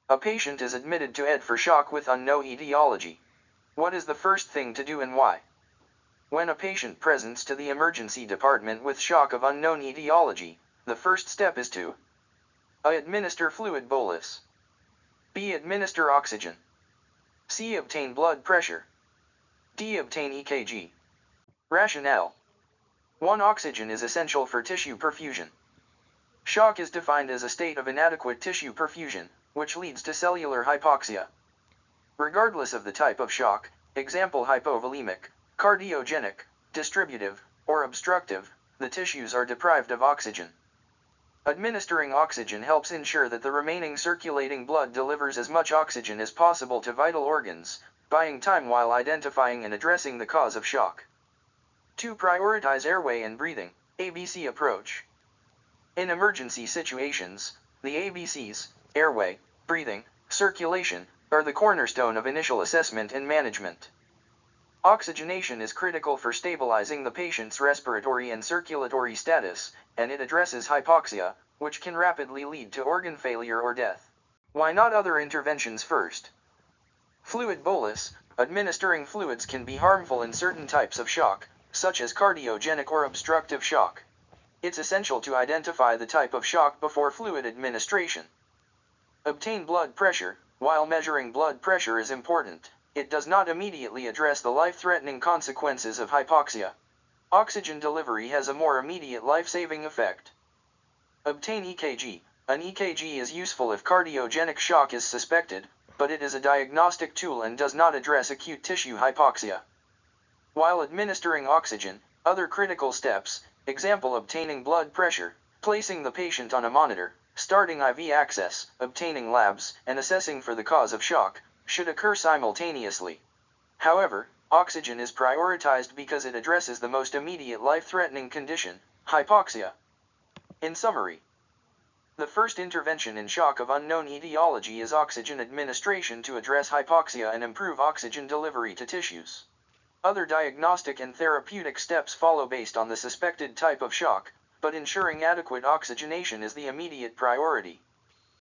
A patient is admitted to ED for shock with unknown etiology. What is the first thing to do and why? When a patient presents to the emergency department with shock of unknown etiology, the first step is to A. Administer fluid bolus. B. Administer oxygen. C. Obtain blood pressure. D. Obtain EKG. Rationale. 1. Oxygen is essential for tissue perfusion. Shock is defined as a state of inadequate tissue perfusion, which leads to cellular hypoxia. Regardless of the type of shock, example hypovolemic, cardiogenic, distributive, or obstructive, the tissues are deprived of oxygen. Administering oxygen helps ensure that the remaining circulating blood delivers as much oxygen as possible to vital organs, buying time while identifying and addressing the cause of shock. 2. Prioritize airway and breathing, ABC approach. In emergency situations, the ABCs, airway, breathing, circulation, are the cornerstone of initial assessment and management. Oxygenation is critical for stabilizing the patient's respiratory and circulatory status, and it addresses hypoxia, which can rapidly lead to organ failure or death. Why not other interventions first? Fluid bolus. Administering fluids can be harmful in certain types of shock, such as cardiogenic or obstructive shock. It's essential to identify the type of shock before fluid administration. Obtain blood pressure. While measuring blood pressure is important, it does not immediately address the life-threatening consequences of hypoxia. Oxygen delivery has a more immediate life-saving effect. Obtain EKG. An EKG is useful if cardiogenic shock is suspected, but it is a diagnostic tool and does not address acute tissue hypoxia. While administering oxygen, other critical steps, example obtaining blood pressure, placing the patient on a monitor, starting IV access, obtaining labs, and assessing for the cause of shock, should occur simultaneously. However, oxygen is prioritized because it addresses the most immediate life-threatening condition, hypoxia. In summary, the first intervention in shock of unknown etiology is oxygen administration to address hypoxia and improve oxygen delivery to tissues. Other diagnostic and therapeutic steps follow based on the suspected type of shock, but ensuring adequate oxygenation is the immediate priority.